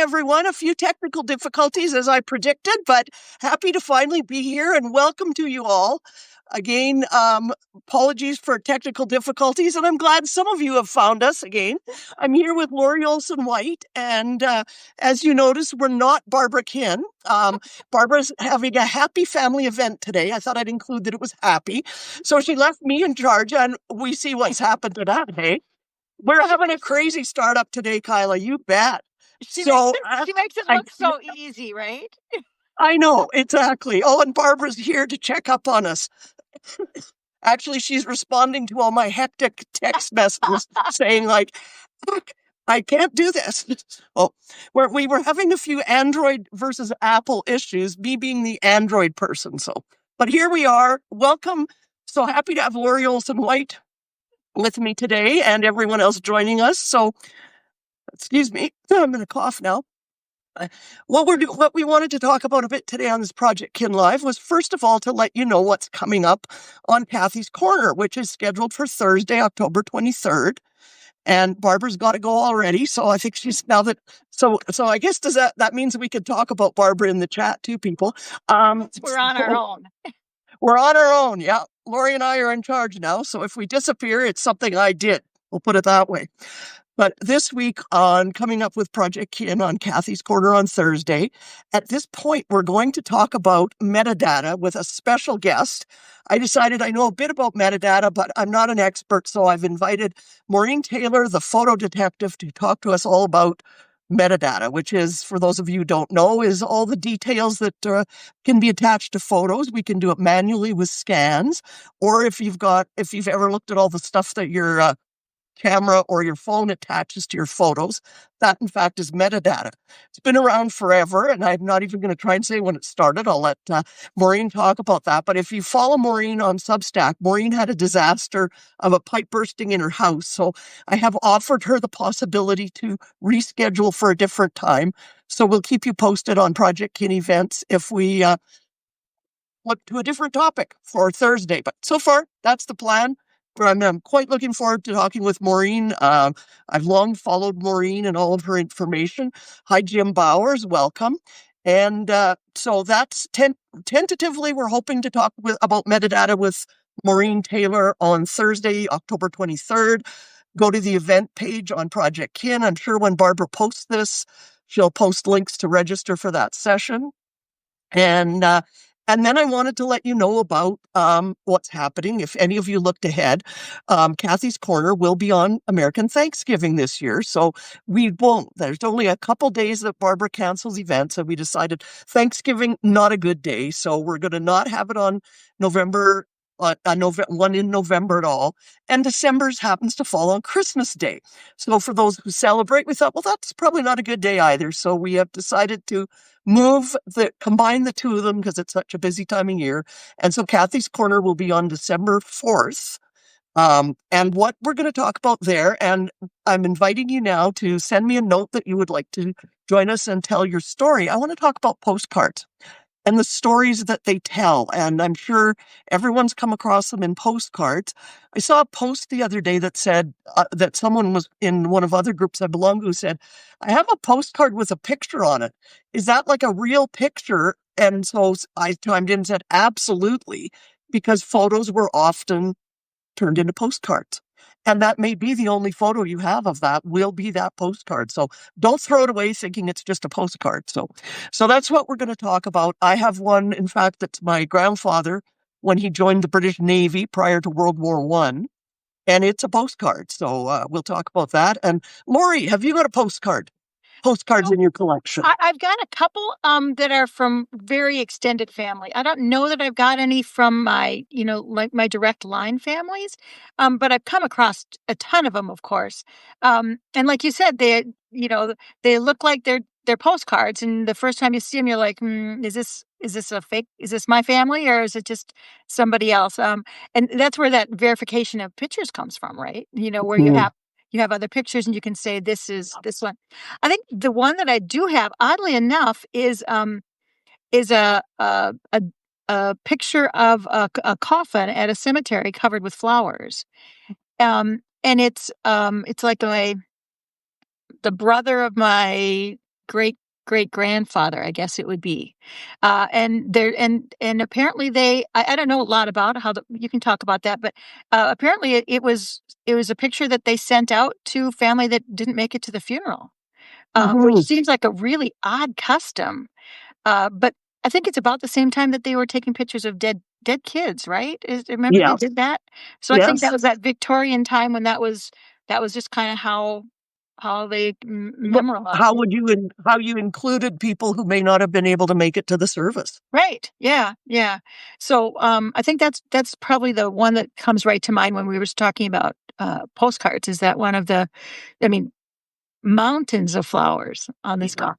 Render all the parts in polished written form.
everyone. A few technical difficulties as I predicted, but happy to finally be here and welcome to you all. Again, apologies for technical difficulties, and I'm glad some of you have found us again. I'm here with Lori Olson White, and as you notice, we're not Barbara Kin. Barbara's having a happy family event today. I thought I'd include that it was happy. So she left me in charge, and we see what's happened to that, hey? We're having a crazy startup today, Kyla. You bet. She makes it look so easy, right? I know, exactly. Oh, and Barbara's here to check up on us. Actually, she's responding to all my hectic text messages saying, like, look, I can't do this. Oh, we were having a few Android versus Apple issues, me being the Android person. But here we are. Welcome. So happy to have Lori Olson White with me today and everyone else joining us. So, excuse me, I'm going to cough now. What we wanted to talk about a bit today on this Projectkin Live was, first of all, to let you know what's coming up on Kathy's Corner, which is scheduled for Thursday, October 23rd. And Barbara's got to go already, so I think she's now that. So I guess that means we could talk about Barbara in the chat too, people. We're on our own. We're on our own, yeah. Lori and I are in charge now, so if we disappear, it's something I did. We'll put it that way. But this week on Coming Up with Projectkin on Kathy's Corner on Thursday, at this point, we're going to talk about metadata with a special guest. I decided I know a bit about metadata, but I'm not an expert, so I've invited Maureen Taylor, the photo detective, to talk to us all about metadata, which is, for those of you who don't know, is all the details that can be attached to photos. We can do it manually with scans, or if you've ever looked at all the stuff that your camera or your phone attaches to your photos, that in fact is metadata. It's been around forever, and I'm not even going to try and say when it started. I'll let Maureen talk about that. But if you follow Maureen on Substack, Maureen had a disaster of a pipe bursting in her house. So I have offered her the possibility to reschedule for a different time. So we'll keep you posted on Projectkin events if we look to a different topic for Thursday. But so far, that's the plan. I'm quite looking forward to talking with Maureen. I've long followed Maureen and all of her information. Hi, Jim Bowers. Welcome. And so that's tentatively, we're hoping to talk about metadata with Maureen Taylor on Thursday, October 23rd. Go to the event page on Projectkin. I'm sure when Barbara posts this, she'll post links to register for that session. And then I wanted to let you know about what's happening. If any of you looked ahead, Kathy's Corner will be on American Thanksgiving this year. So we won't. There's only a couple days that Barbara cancels events, and we decided Thanksgiving, not a good day. So we're going to not have it on November. One in November at all. And December's happens to fall on Christmas Day. So for those who celebrate, we thought, well, that's probably not a good day either. So we have decided to combine the two of them because it's such a busy time of year. And so Kathy's Corner will be on December 4th. And what we're going to talk about there, and I'm inviting you now to send me a note that you would like to join us and tell your story. I want to talk about postcards and the stories that they tell. And I'm sure everyone's come across them in postcards. I saw a post the other day that said that someone was in one of other groups I belong to said, I have a postcard with a picture on it. Is that like a real picture? And so I chimed in and said, absolutely, because photos were often turned into postcards. And that may be the only photo you have of that will be that postcard. So don't throw it away thinking it's just a postcard. So that's what we're going to talk about. I have one, in fact, that's my grandfather when he joined the British Navy prior to World War I. And it's a postcard. So we'll talk about that. And Lori, have you got a postcards in your collection? I've got a couple that are from very extended family. I don't know that I've got any from my, like my direct line families, but I've come across a ton of them, of course. And like you said, they look like they're postcards, and the first time you see them, you're like, is this a fake? Is this my family, or is it just somebody else? And that's where that verification of pictures comes from, right? Where you have other pictures and you can say, this is this one. I think the one that I do have, oddly enough, is a picture of a coffin at a cemetery covered with flowers. And it's like the brother of my great-great-grandfather, I guess it would be. And apparently I don't know a lot about how you can talk about that, but, apparently it was a picture that they sent out to family that didn't make it to the funeral, which Mhm. seems like a really odd custom. But I think it's about the same time that they were taking pictures of dead kids, right? Remember they Yes. did that? So I think that Yes. was that Victorian time when that was just kinda how they But memorialized how it. would you how you included people who may not have been able to make it to the service? Right, yeah, yeah. So, I think that's probably the one that comes right to mind when we was talking about, postcards, is that one of the I mean, mountains of flowers on this Yeah. card.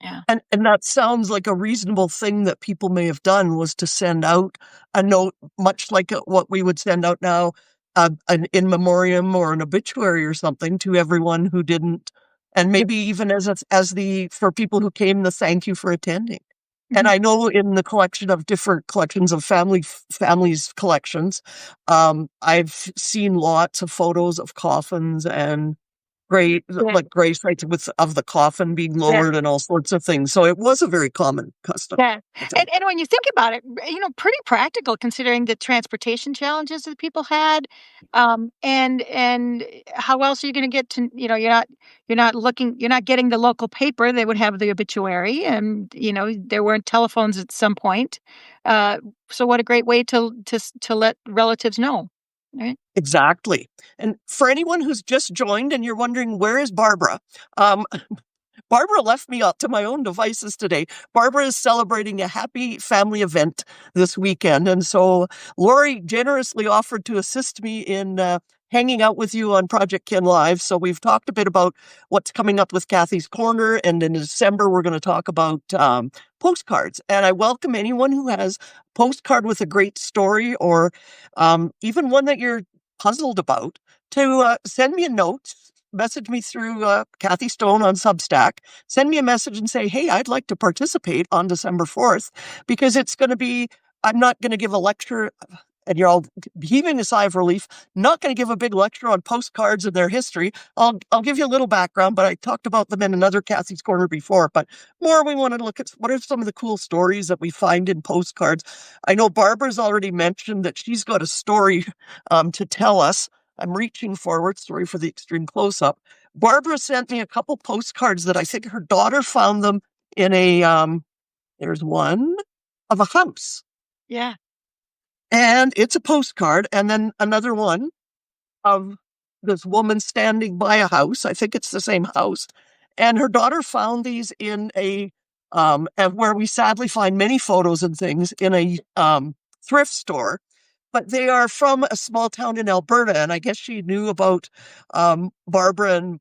Yeah. And that sounds like a reasonable thing that people may have done was to send out a note, much like what we would send out now, an in memoriam or an obituary or something to everyone who didn't, and Yep. maybe even as the for people who came, the thank you for attending. And Mhm. I know in the collection of different collections of families collections, I've seen lots of photos of coffins and Yeah, like grave sites with of the coffin being yeah. lowered and all sorts of things. So it was a very common custom, Yeah, I think. and when you think about it, pretty practical considering the transportation challenges that people had, and how else are you gonna get to you're not getting the local paper, they would have the obituary, and, there weren't telephones at some point, uh, so what a great way to let relatives know, right? Exactly. And for anyone who's just joined and you're wondering, where is Barbara? Um, Barbara left me up to my own devices today. Barbara is celebrating a happy family event this weekend. And so Lori generously offered to assist me in hanging out with you on Project Kin Live. So we've talked a bit about what's coming up with Kathy's Corner. And in December, we're going to talk about postcards. And I welcome anyone who has postcard with a great story or even one that you're puzzled about to send me a note. Message me through Kathy Stone on Substack. Send me a message and say, hey, I'd like to participate on December 4th because it's going to be, I'm not going to give a lecture, and you're all heaving a sigh of relief, not going to give a big lecture on postcards and their history. I'll give you a little background, but I talked about them in another Kathy's Corner before. But more, we want to look at what are some of the cool stories that we find in postcards. I know Barbara's already mentioned that she's got a story to tell us. I'm reaching forward. Sorry for the extreme close up. Barbara sent me a couple postcards that I think her daughter found them in there's one of a house. Yeah. And it's a postcard. And then another one of this woman standing by a house. I think it's the same house. And her daughter found these in and where we sadly find many photos and things in a thrift store, but they are from a small town in Alberta. And I guess she knew about Barbara and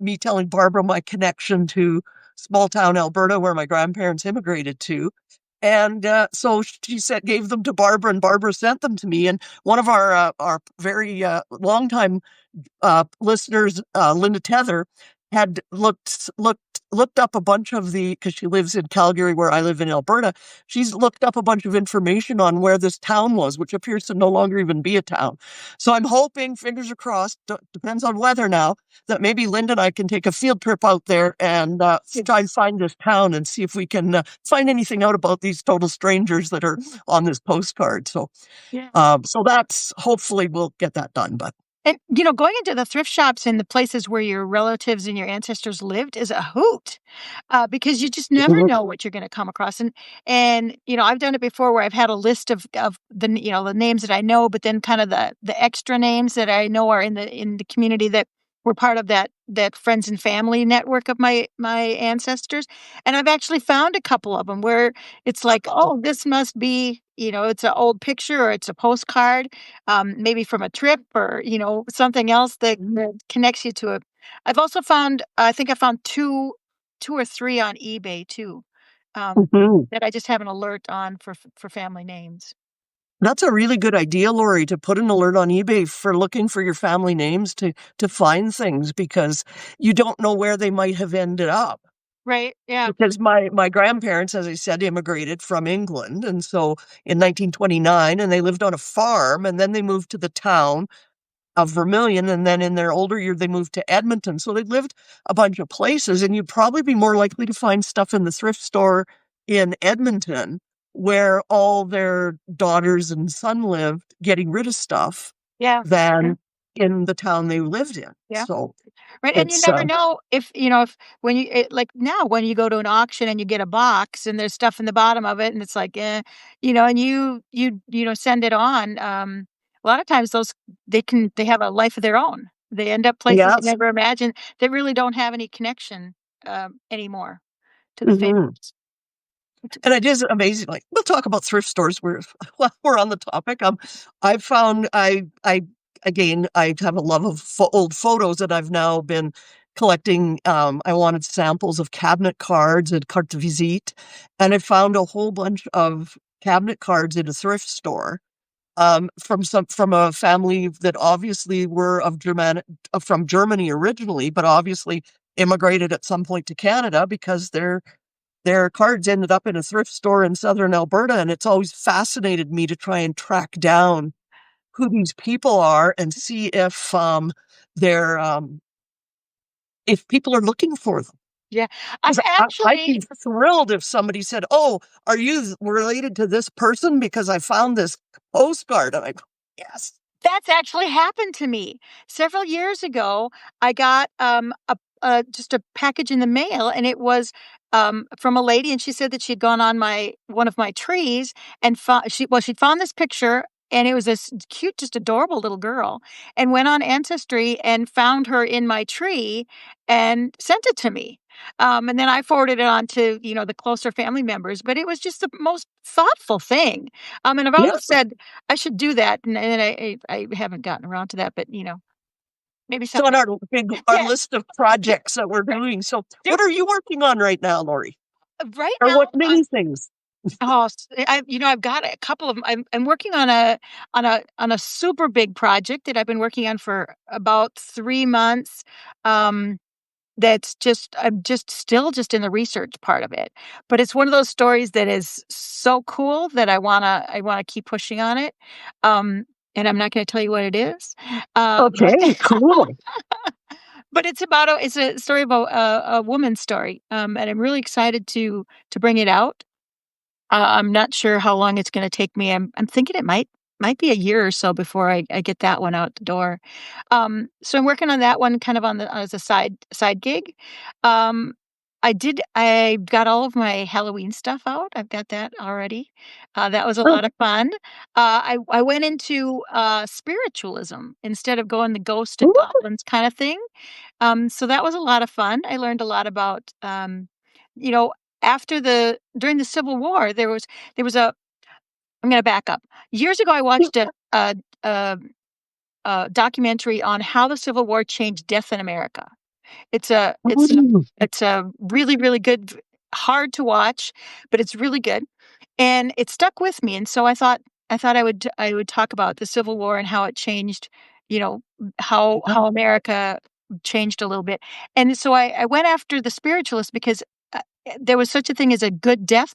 me telling Barbara my connection to small town Alberta, where my grandparents immigrated to. And so she said, gave them to Barbara, and Barbara sent them to me. And one of our very longtime listeners, Linda Tether, had looked up a bunch of because she lives in Calgary, where I live in Alberta. She's looked up a bunch of information on where this town was, which appears to no longer even be a town. So I'm hoping, fingers are crossed, depends on weather now, that maybe Linda and I can take a field trip out there and try and find this town and see if we can find anything out about these total strangers that are on this postcard. So, Yeah. so that's hopefully we'll get that done. But And, going into the thrift shops in the places where your relatives and your ancestors lived is a hoot, because you just never Mhm. know what you're gonna come across, and, I've done it before where I've had a list of the names that I know, but then kind of the extra names that I know are in the community that were part of that friends and family network of my ancestors, and I've actually found a couple of them where it's like, "Oh, this must be," it's an old picture or it's a postcard, maybe from a trip or, something else that connects you to it. I've also found I think I found 2 or 3 on eBay too, Mhm. that I just have an alert on for family names. That's a really good idea, Lori, to put an alert on eBay for looking for your family names to find things because you don't know where they might have ended up. Right, yeah. Because my grandparents, as I said, immigrated from England, and so in 1929, and they lived on a farm, and then they moved to the town. of Vermilion, and then in their older year they moved to Edmonton. So they lived a bunch of places, and you'd probably be more likely to find stuff in the thrift store in Edmonton where all their daughters and son lived, getting rid of stuff, Yeah. than in the town they lived in. Yeah. So Right, and you it's never know if, if when like now when you go to an auction and you get a box and there's stuff in the bottom of it and it's like, and you send it on, a lot of times they have a life of their own. They end up places you yes. never imagined. They really don't have any connection, anymore to the Hmm. families. It's And it is amazing. Like we'll talk about thrift stores. Well, we're on the topic. I found again I have a love of old photos that I've now been collecting. I wanted samples of cabinet cards and carte de visite, and I found a whole bunch of cabinet cards in a thrift store. From a family that obviously were from Germany originally, but obviously immigrated at some point to Canada because their cards ended up in a thrift store in southern Alberta, and it's always fascinated me to try and track down who these people are and see they're if people are looking for them. Yeah. I've 'Cause I'd actually be thrilled if somebody said, "Oh, are you related to this person? Because I found this postcard." And I go, "Yes." That's actually happened to me. Several years ago, I got, just a package in the mail, and it was, from a lady, and she said that she'd gone on one of my trees and she'd found this picture, and it was this cute, just adorable little girl, and went on Ancestry and found her in my tree and sent it to me. And then I forwarded it on to, the closer family members, but it was just the most thoughtful thing. And I've Yeah. always said I should do that, and I haven't gotten around to that, but, maybe It's on someday. our Yeah, list of projects that we're doing. So do what are you working on right now, Lori? right Or now, what many things? I've got a couple of 'em. I'm working on a super big project that I've been working on for about 3 months, um, I'm just still just in the research part of it, but it's one of those stories that is so cool that I wanna keep pushing on it, um, and I'm not gonna tell you what it is, but Okay, cool. but it's a story about a woman's story, and I'm really excited to bring it out. I'm not sure how long it's gonna take me. I'm thinking it might be a year or so before I get that one out the door. So I'm working on that one kind of on the as a side gig. Um, I got all of my Halloween stuff out. I've got that already. That was a Oh, lot of fun. I went into spiritualism instead of going the ghost and ooh, goblins kind of thing. So that was a lot of fun. I learned a lot about, you know, during the Civil War, there was a I'm gonna back up. Years ago, I watched a, a documentary on how the Civil War changed death in America. ooh, It's a really, really good, hard to watch, but it's really good, and it stuck with me, and so I thought I would talk about the Civil War and how it changed, yeah. how America changed a little bit, and so I went after the spiritualists because, there was such a thing as a good death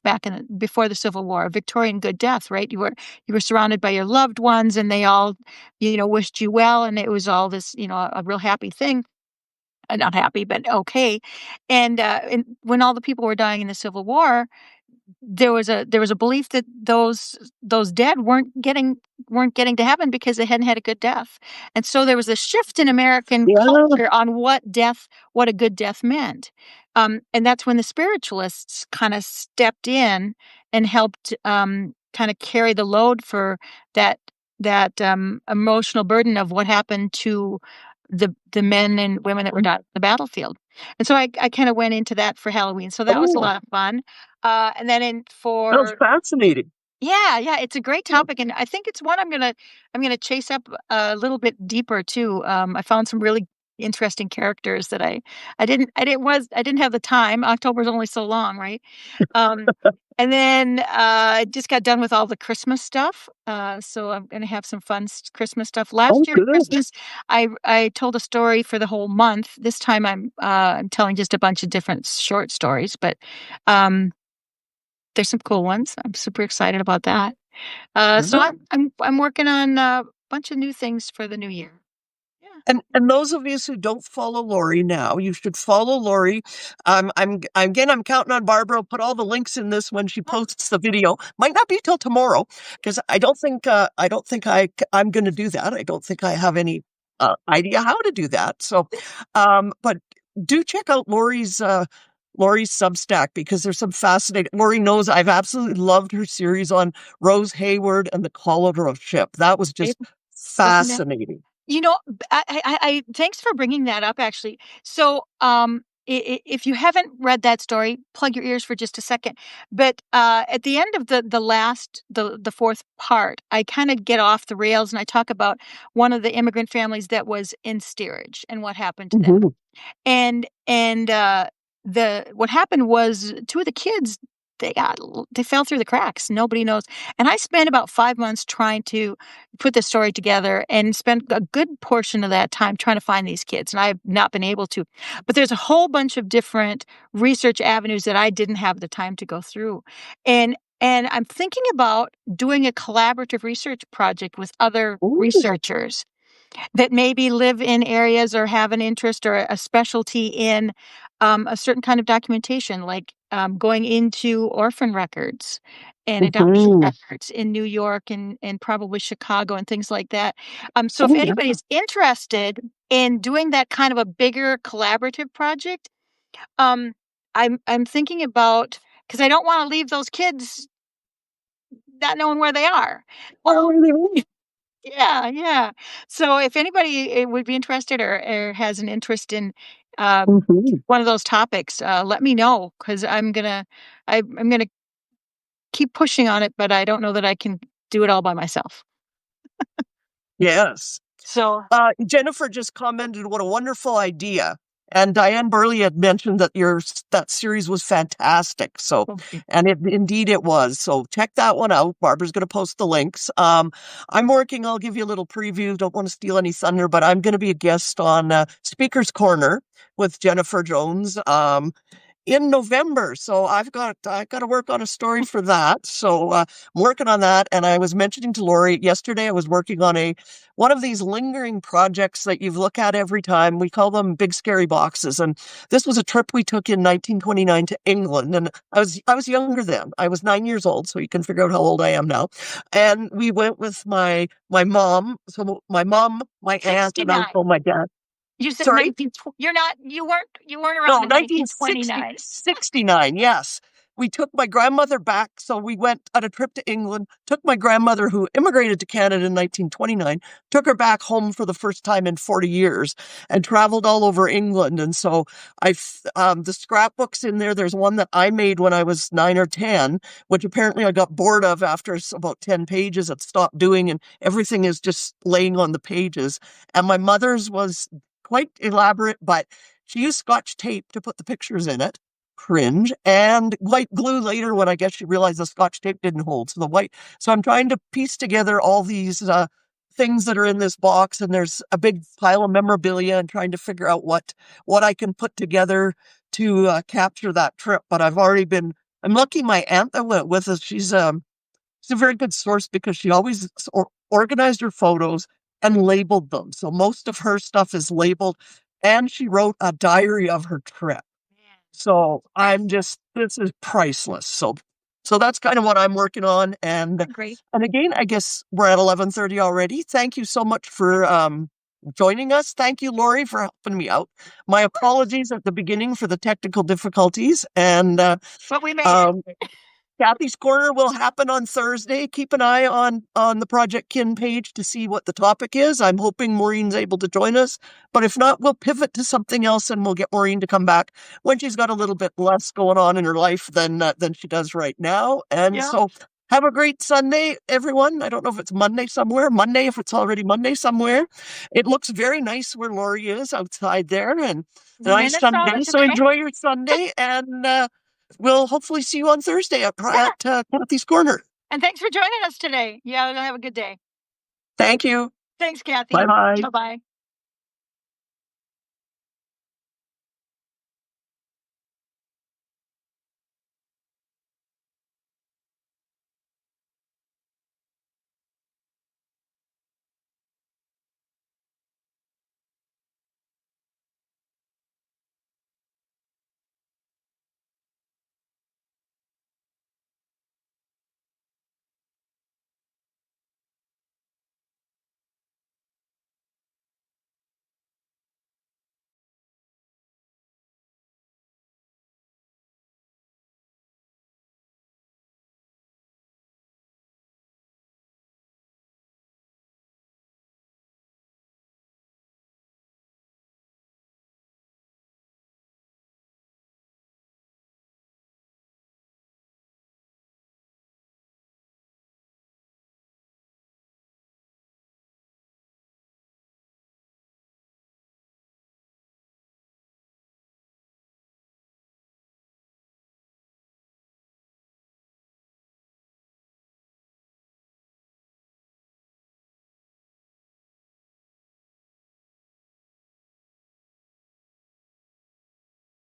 before the Civil War, a Victorian good death, right? You were surrounded by your loved ones, and they all, wished you well, and it was all this, a real happy thing. Not happy, but okay. And when all the people were dying in the Civil War, there was a belief that those dead weren't getting to heaven because they hadn't had a good death. And so there was a shift in American Yeah. culture on what a good death meant. And that's when the spiritualists kind of stepped in and helped kind of carry the load for that that emotional burden of what happened to the men and women that were on the battlefield. And so I kind of went into that for Halloween. So that was a Oh, lot of fun. And then sounds fascinating. yeah, yeah, it's a great topic, and I think it's one I'm gonna chase up a little bit deeper too. I found some really interesting characters that I didn't have the time. October's only so long, right? Um, and then I just got done with all the Christmas stuff, so I'm gonna have some fun Christmas stuff. Oh, Last year good. Christmas, I told a story for the whole month. This time I'm telling just a bunch of different short stories, but um, there's some cool ones. I'm super excited about that. So Yeah. I'm working on a bunch of new things for the new year. And those of you who don't follow Lori now, you should follow Lori. I'm counting on Barbara. I'll put all the links in this when she posts the video. Might not be till tomorrow because I'm going to do that. I don't think I have any idea how to do that. So, but do check out Lori's Substack because there's some fascinating. Lori knows I've absolutely loved her series on Rose Hayward and the Colorado ship. That was just fascinating. You know, I thanks for bringing that up, actually. So, if you haven't read that story, plug your ears for just a second. But at the end of the fourth part, I kind of get off the rails and I talk about one of the immigrant families that was in steerage and what happened to them. And the what happened was two of the kids, they fell through the cracks. Nobody knows. And I spent about 5 months trying to put this story together and spent a good portion of that time trying to find these kids, and I've not been able to. But there's a whole bunch of different research avenues that I didn't have the time to go through. And I'm thinking about doing a collaborative research project with other researchers that maybe live in areas or have an interest or a specialty in a certain kind of documentation, like going into orphan records and adoption records in New York and probably Chicago and things like that. So if anybody's interested in doing that kind of a bigger collaborative project, I'm thinking about, because I don't want to leave those kids not knowing where they are. Yeah. So if anybody would be interested or has an interest in one of those topics, let me know because I'm gonna keep pushing on it, but I don't know that I can do it all by myself. Yes. So Jennifer just commented, "What a wonderful idea." And Diane Burley had mentioned that that series was fantastic. So, and indeed it was. So check that one out. Barbara's going to post the links. I'll give you a little preview. Don't want to steal any thunder, but I'm going to be a guest on Speaker's Corner with Jennifer Jones in November. So I've got to work on a story for that. So I'm working on that. And I was mentioning to Lori yesterday, I was working on one of these lingering projects that you look at every time. We call them big scary boxes. And this was a trip we took in 1929 to England. And I was younger then. I was 9 years old. So you can figure out how old I am now. And we went with my mom. So my mom, my aunt, 69. And uncle, my dad. You said 19, you weren't around in 1929. 69, yes. We took my grandmother back. So we went on a trip to England, took my grandmother who immigrated to Canada in 1929, took her back home for the first time in 40 years and traveled all over England. And so the scrapbooks in there's one that I made when I was 9 or 10, which apparently I got bored of after about 10 pages. It stopped doing and everything is just laying on the pages. And my mother's was quite elaborate, but she used Scotch tape to put the pictures in it. Cringe. And white glue later when I guess she realized the Scotch tape didn't hold. So I'm trying to piece together all these things that are in this box, and there's a big pile of memorabilia and trying to figure out what I can put together to capture that trip. But I'm lucky my aunt that went with us. She's a very good source because she always organized her photos and labeled them. So most of her stuff is labeled, and she wrote a diary of her trip. So this is priceless. So that's kind of what I'm working on. And great. And again, I guess we're at 11:30 already. Thank you so much for joining us. Thank you, Lori, for helping me out. My apologies at the beginning for the technical difficulties. And but we made it. Kathy's Corner will happen on Thursday. Keep an eye on the Projectkin page to see what the topic is. I'm hoping Maureen's able to join us, but if not, we'll pivot to something else and we'll get Maureen to come back when she's got a little bit less going on in her life than she does right now. And so have a great Sunday, everyone. I don't know if it's Monday somewhere. Monday, if it's already Monday somewhere. It looks very nice where Lori is outside there, and nice Sunday. So enjoy your Sunday, and we'll hopefully see you on Thursday at Kathy's Corner. And thanks for joining us today. Yeah, have a good day. Thank you. Thanks, Kathy. Bye-bye. Bye-bye.